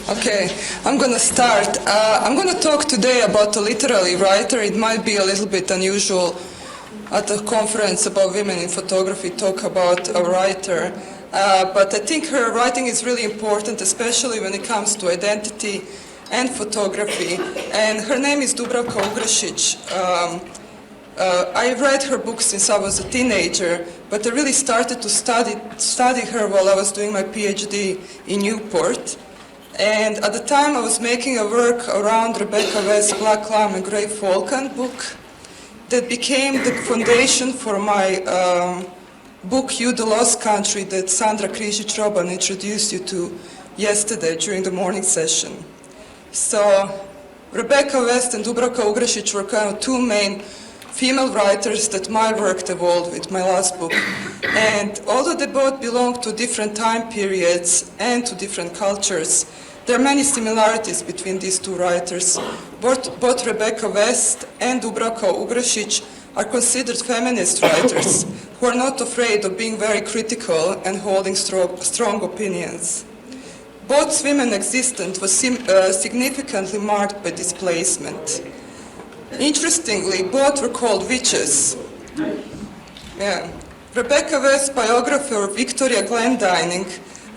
Okay, I'm going to start. I'm going to talk today about a literary writer. It might be a little bit unusual at a conference about women in photography talk about a writer, but I think her writing is really important, especially when it comes to identity and photography. And her name is Dubravka Ugrešić. I read her books since I was a teenager, but I really started to study her while I was doing my PhD in Newport. And at the time I was making a work around Rebecca West's Black Lamb and Grey Falcon book that became the foundation for my book You the Lost Country that Sandra Križić-Roban introduced you to yesterday during the morning session. So Rebecca West and Dubravka Ugrešić were kind of two main female writers that my work evolved with, my last book. And although they both belong to different time periods and to different cultures, there are many similarities between these two writers. Both Rebecca West and Dubravka Ugrešić are considered feminist writers who are not afraid of being very critical and holding strong opinions. Both women's existence was significantly marked by displacement. Interestingly, both were called witches. Yeah. Rebecca West's biographer Victoria Glendining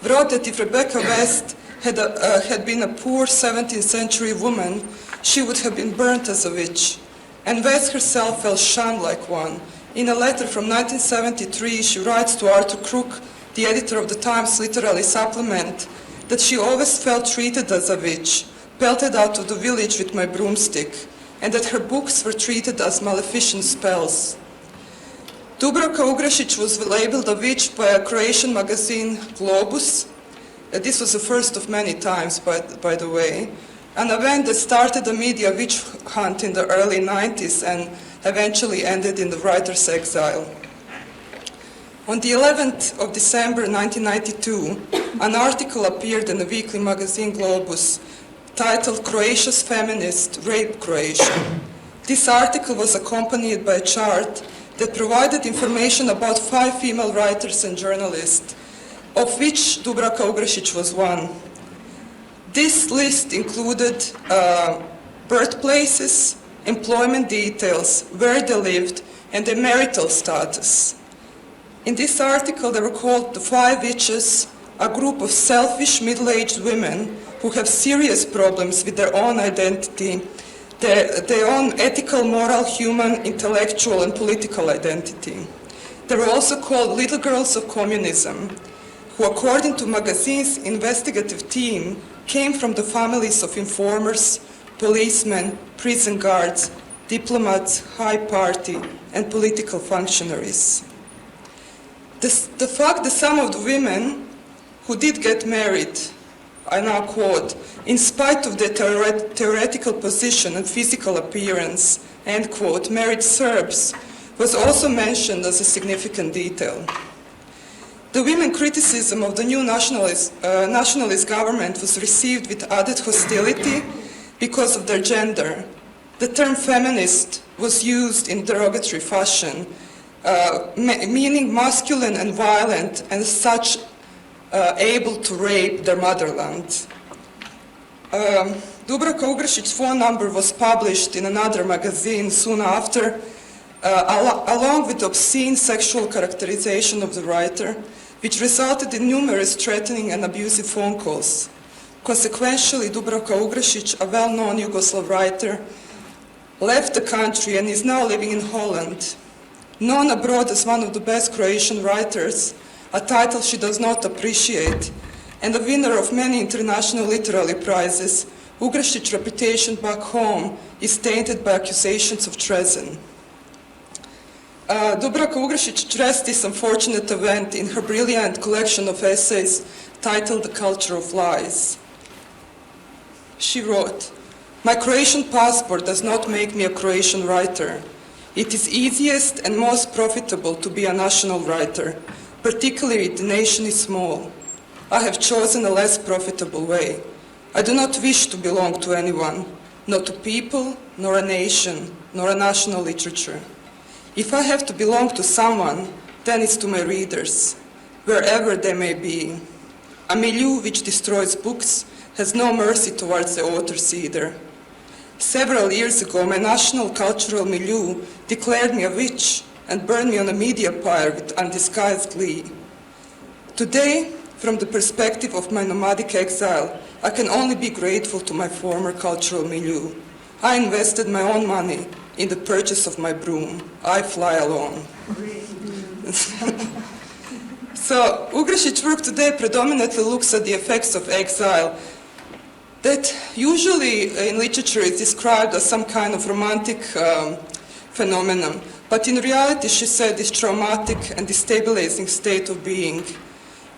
wrote that if Rebecca West had been a poor 17th century woman, she would have been burnt as a witch. And West herself felt shunned like one. In a letter from 1973, she writes to Arthur Crook, the editor of the Times Literary Supplement, that she always felt treated as a witch, pelted out of the village with my broomstick, and that her books were treated as maleficent spells. Dubravka Ugrešić was labeled a witch by a Croatian magazine, Globus. This was the first of many times, by the way, an event that started a media witch hunt in the early 90s and eventually ended in the writer's exile. On the 11th of December 1992, an article appeared in the weekly magazine Globus titled Croatia's Feminist Rape Croatia. This article was accompanied by a chart that provided information about 5 female writers and journalists, of which Dubravka Ugrešić was one. This list included birthplaces, employment details, where they lived, and their marital status. In this article, they were called the 5 witches, a group of selfish middle-aged women who have serious problems with their own identity, their own ethical, moral, human, intellectual, and political identity. They were also called Little Girls of Communism, who, according to magazine's investigative team, came from the families of informers, policemen, prison guards, diplomats, high party, and political functionaries. The fact that some of the women who did get married, I now quote, in spite of their theoretical position and physical appearance, end quote, married Serbs, was also mentioned as a significant detail. The women criticism of the new nationalist government was received with added hostility because of their gender. The term feminist was used in derogatory fashion, meaning masculine and violent, and such able to rape their motherland. Dubravka Ugrešić's phone number was published in another magazine soon after, along with obscene sexual characterization of the writer, which resulted in numerous threatening and abusive phone calls. Consequently, Dubravka Ugrešić, a well-known Yugoslav writer, left the country and is now living in Holland. Known abroad as one of the best Croatian writers, a title she does not appreciate, and a winner of many international literary prizes, Ugrešić's reputation back home is tainted by accusations of treason. Dubravka Ugrešić addressed this unfortunate event in her brilliant collection of essays titled The Culture of Lies. She wrote, "My Croatian passport does not make me a Croatian writer. It is easiest and most profitable to be a national writer, particularly if the nation is small. I have chosen a less profitable way. I do not wish to belong to anyone, not to people, nor a nation, nor a national literature. If I have to belong to someone, then it's to my readers, wherever they may be. A milieu which destroys books has no mercy towards the authors either. Several years ago, my national cultural milieu declared me a witch and burned me on a media pyre with undisguised glee. Today, from the perspective of my nomadic exile, I can only be grateful to my former cultural milieu. I invested my own money in the purchase of my broom. I fly alone. So, Ugrešić's work today predominantly looks at the effects of exile that usually in literature is described as some kind of romantic phenomenon. But in reality, she said, is traumatic and destabilizing state of being.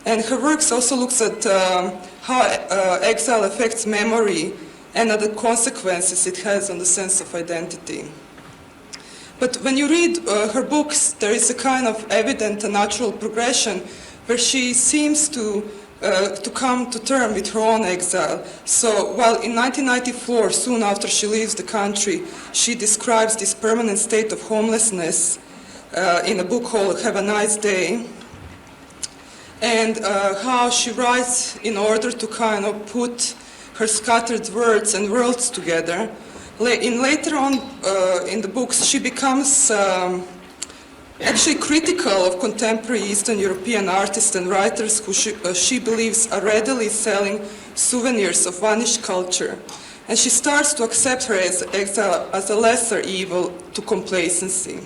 And her works also looks at how exile affects memory and at the consequences it has on the sense of identity. But when you read her books, there is a kind of evident and natural progression where she seems to come to terms with her own exile. So while in 1994, soon after she leaves the country, she describes this permanent state of homelessness in a book called Have a Nice Day, and how she writes in order to kind of put her scattered words and worlds together. Later on in the books, she becomes actually critical of contemporary Eastern European artists and writers who she believes are readily selling souvenirs of vanished culture. And she starts to accept her exile as a lesser evil to complacency.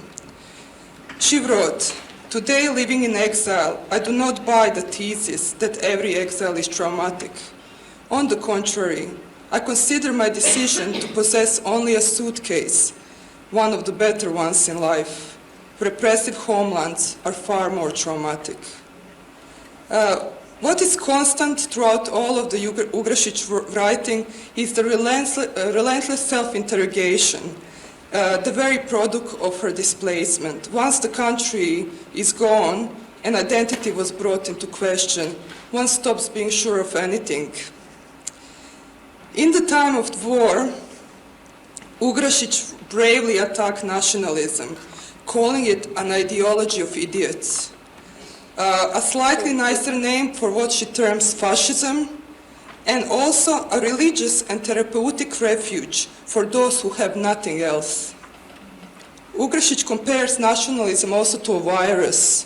She wrote, "Today, living in exile, I do not buy the thesis that every exile is traumatic. On the contrary, I consider my decision to possess only a suitcase, one of the better ones in life. Repressive homelands are far more traumatic." What is constant throughout all of the Ugrešić writing is the relentless self-interrogation, the very product of her displacement. Once the country is gone and identity was brought into question, one stops being sure of anything. In the time of the war, Ugrešić bravely attacked nationalism, calling it an ideology of idiots. A slightly nicer name for what she terms fascism, and also a religious and therapeutic refuge for those who have nothing else. Ugrešić compares nationalism also to a virus,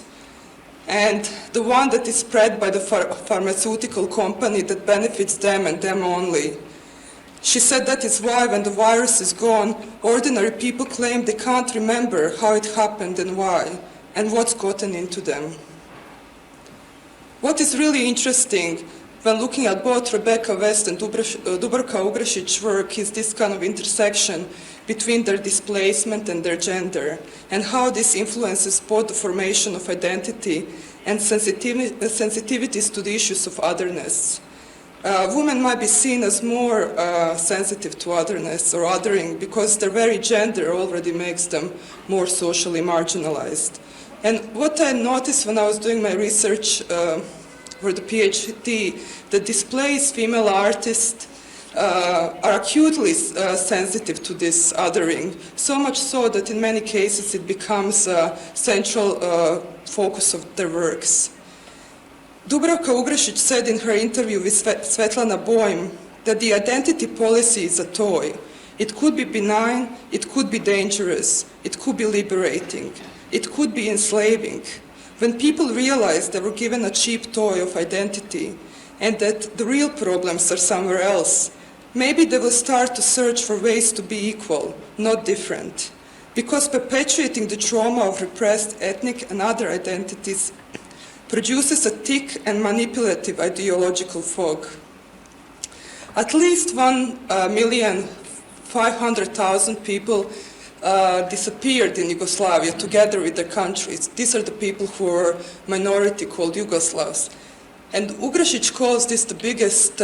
and the one that is spread by the pharmaceutical company that benefits them and them only. She said that is why when the virus is gone, ordinary people claim they can't remember how it happened and why, and what's gotten into them. What is really interesting when looking at both Rebecca West and Dubravka Ugrešić's work is this kind of intersection between their displacement and their gender, and how this influences both the formation of identity and sensitivities to the issues of otherness. Women might be seen as more sensitive to otherness or othering because their very gender already makes them more socially marginalized. And what I noticed when I was doing my research for the PhD, that displaced female artists are acutely sensitive to this othering, so much so that in many cases it becomes a central focus of their works. Dubravka Ugrešić said in her interview with Svetlana Bojm that the identity policy is a toy. It could be benign, it could be dangerous, it could be liberating, it could be enslaving. When people realize they were given a cheap toy of identity and that the real problems are somewhere else, maybe they will start to search for ways to be equal, not different. Because perpetuating the trauma of repressed ethnic and other identities produces a thick and manipulative ideological fog. At least 1,500,000 people disappeared in Yugoslavia together with their countries. These are the people who are minority called Yugoslavs. And Ugrešić calls this the biggest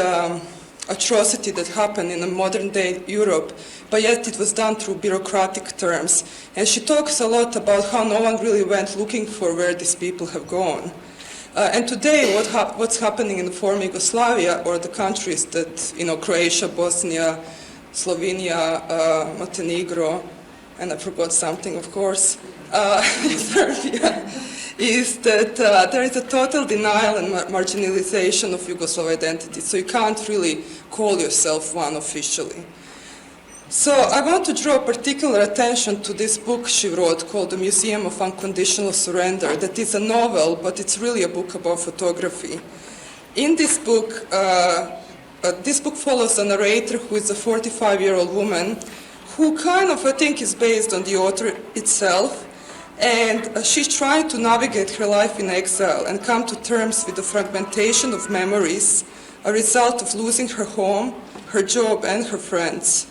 atrocity that happened in a modern day Europe, but yet it was done through bureaucratic terms. And she talks a lot about how no one really went looking for where these people have gone. And today, what's happening in the former Yugoslavia, or the countries that, Croatia, Bosnia, Slovenia, Montenegro, and I forgot something, of course, Serbia, is that there is a total denial and marginalization of Yugoslav identity, so you can't really call yourself one officially. So I want to draw particular attention to this book she wrote called The Museum of Unconditional Surrender, that is a novel, but it's really a book about photography. In this book follows a narrator who is a 45-year-old woman who kind of, I think, is based on the author itself, and she's trying to navigate her life in exile and come to terms with the fragmentation of memories, a result of losing her home, her job, and her friends.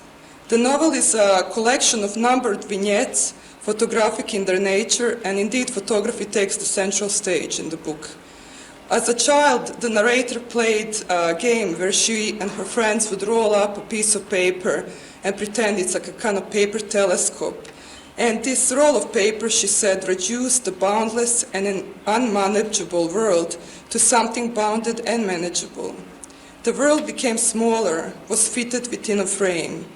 The novel is a collection of numbered vignettes, photographic in their nature, and indeed photography takes the central stage in the book. As a child, the narrator played a game where she and her friends would roll up a piece of paper and pretend it's like a kind of paper telescope. And this roll of paper, she said, reduced the boundless and an unmanageable world to something bounded and manageable. The world became smaller, was fitted within a frame.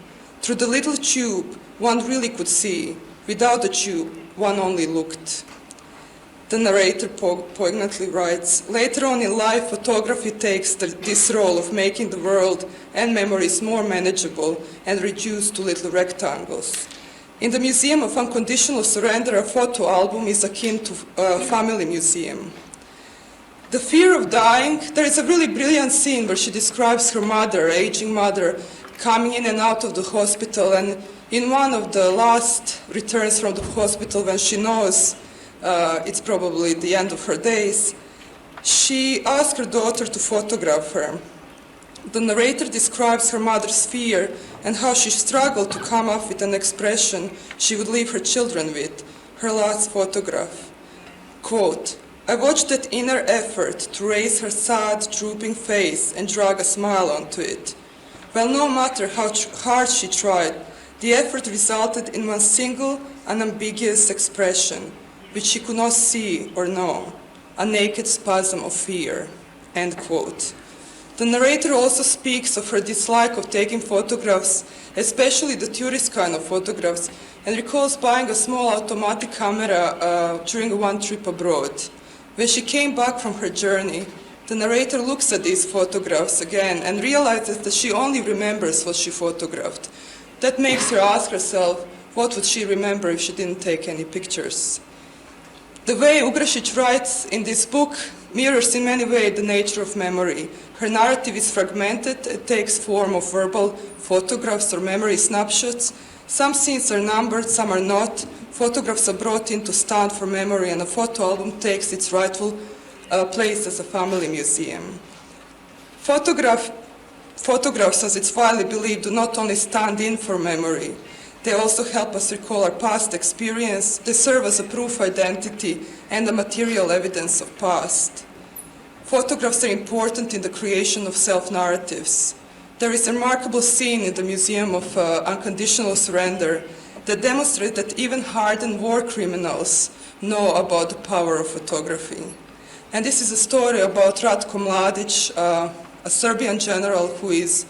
Through the little tube, one really could see. Without the tube, one only looked. The narrator poignantly writes, later on in life, photography takes this role of making the world and memories more manageable and reduced to little rectangles. In the Museum of Unconditional Surrender, a photo album is akin to a family museum. The fear of dying, there is a really brilliant scene where she describes her mother, aging mother, coming in and out of the hospital, and in one of the last returns from the hospital when she knows it's probably the end of her days, she asks her daughter to photograph her. The narrator describes her mother's fear and how she struggled to come up with an expression she would leave her children with, her last photograph. Quote, I watched that inner effort to raise her sad, drooping face and drag a smile onto it. Well, no matter how hard she tried, the effort resulted in one single, unambiguous expression, which she could not see or know, a naked spasm of fear, end quote. The narrator also speaks of her dislike of taking photographs, especially the tourist kind of photographs, and recalls buying a small automatic camera during one trip abroad. When she came back from her journey, the narrator looks at these photographs again and realizes that she only remembers what she photographed. That makes her ask herself, what would she remember if she didn't take any pictures? The way Ugrešić writes in this book mirrors in many ways the nature of memory. Her narrative is fragmented, it takes form of verbal photographs or memory snapshots. Some scenes are numbered, some are not. Photographs are brought in to stand for memory, and a photo album takes its rightful place as a family museum. Photographs, as it's widely believed, do not only stand in for memory, they also help us recall our past experience. They serve as a proof of identity and a material evidence of past. Photographs are important in the creation of self-narratives. There is a remarkable scene in the Museum of Unconditional Surrender that demonstrates that even hardened war criminals know about the power of photography. And this is a story about Ratko Mladić, a Serbian general who is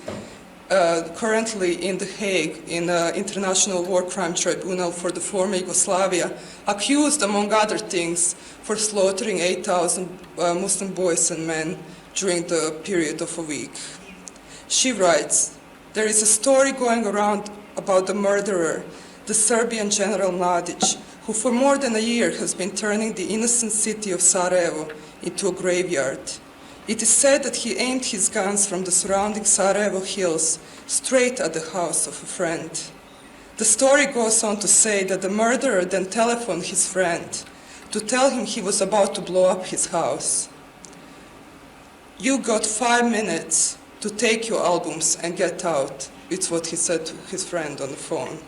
currently in The Hague in the International War Crime Tribunal for the former Yugoslavia, accused, among other things, for slaughtering 8,000 Muslim boys and men during the period of a week. She writes, there is a story going around about the murderer, the Serbian General Mladić, who for more than a year has been turning the innocent city of Sarajevo into a graveyard. It is said that he aimed his guns from the surrounding Sarajevo hills straight at the house of a friend. The story goes on to say that the murderer then telephoned his friend to tell him he was about to blow up his house. You got 5 minutes to take your albums and get out, it's what he said to his friend on the phone.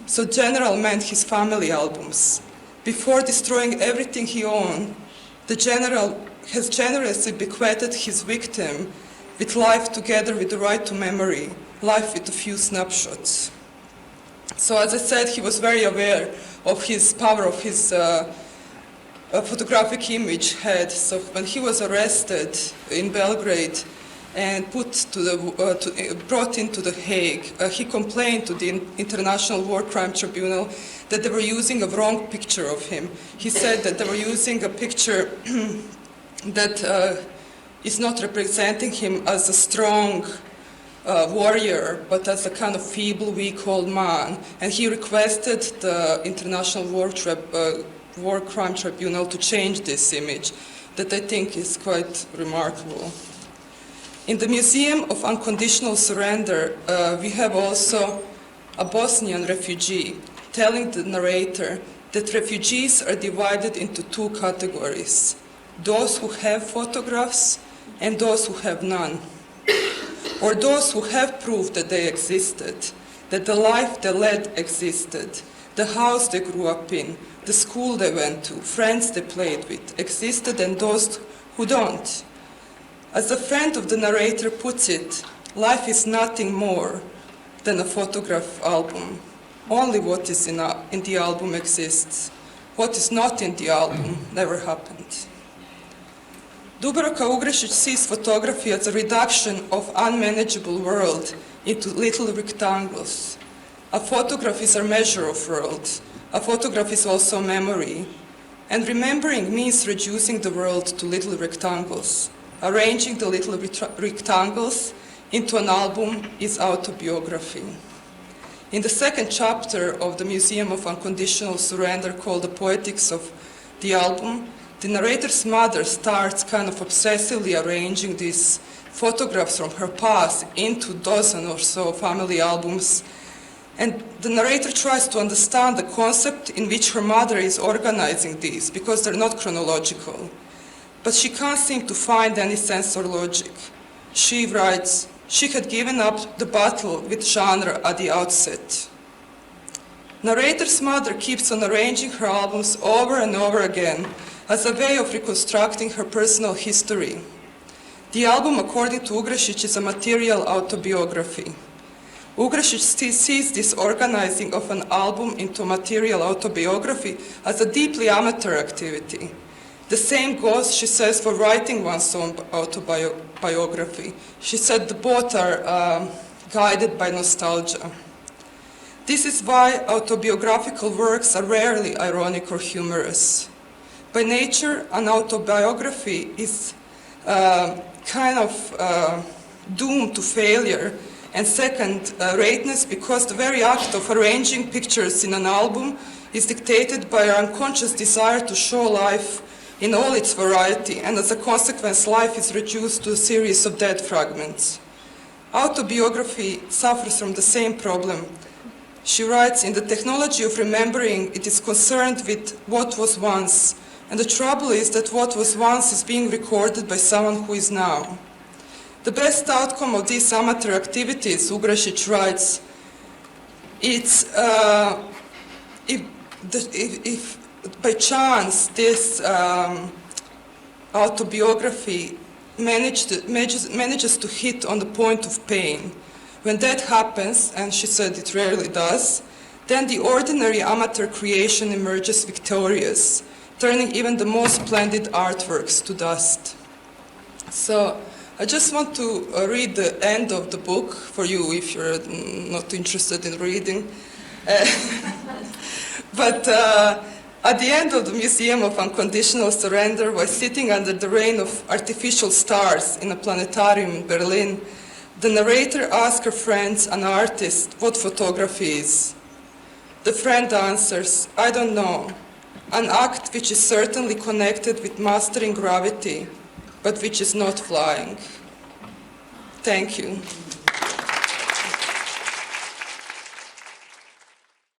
So General meant his family albums. Before destroying everything he owned, the General has generously bequeathed his victim with life together with the right to memory, life with a few snapshots. So as I said, he was very aware of his power of his photographic image had. So when he was arrested in Belgrade and brought into The Hague, he complained to the International War Crime Tribunal that they were using a wrong picture of him. He said that they were using a picture that is not representing him as a strong warrior, but as a kind of feeble, weak old man. And he requested the International War Crime Tribunal to change this image, that I think is quite remarkable. In the Museum of Unconditional Surrender, we have also a Bosnian refugee telling the narrator that refugees are divided into two categories: those who have photographs and those who have none, or those who have proof that they existed, that the life they led existed, the house they grew up in, the school they went to, friends they played with existed, and those who don't. As a friend of the narrator puts it, life is nothing more than a photograph album. Only what is in the album exists. What is not in the album never happened. Dubravka Ugrešić sees photography as a reduction of unmanageable world into little rectangles. A photograph is a measure of world. A photograph is also memory. And remembering means reducing the world to little rectangles. Arranging the little rectangles into an album is autobiography. In the second chapter of the Museum of Unconditional Surrender, called The Poetics of the Album, the narrator's mother starts kind of obsessively arranging these photographs from her past into a dozen or so family albums. And the narrator tries to understand the concept in which her mother is organizing these, because they're not chronological. But she can't seem to find any sense or logic. She writes, she had given up the battle with genre at the outset. Narrator's mother keeps on arranging her albums over and over again as a way of reconstructing her personal history. The album, according to Ugrešić, is a material autobiography. Ugrešić sees this organizing of an album into material autobiography as a deeply amateur activity. The same goes, she says, for writing one's own autobiography. She said the both are guided by nostalgia. This is why autobiographical works are rarely ironic or humorous. By nature, an autobiography is kind of doomed to failure and second-rateness, because the very act of arranging pictures in an album is dictated by our unconscious desire to show life in all its variety, and as a consequence, life is reduced to a series of dead fragments. Autobiography suffers from the same problem. She writes, in the technology of remembering, it is concerned with what was once, and the trouble is that what was once is being recorded by someone who is now. The best outcome of these amateur activities, Ugrešić writes, it's if by chance this autobiography manages to hit on the point of pain. When that happens, and she said it rarely does, then the ordinary amateur creation emerges victorious, turning even the most splendid artworks to dust. So I just want to read the end of the book for you if you're not interested in reading. But at the end of the Museum of Unconditional Surrender, while sitting under the rain of artificial stars in a planetarium in Berlin, the narrator asks her friend, an artist, what photography is. The friend answers, I don't know, an act which is certainly connected with mastering gravity, but which is not flying. Thank you.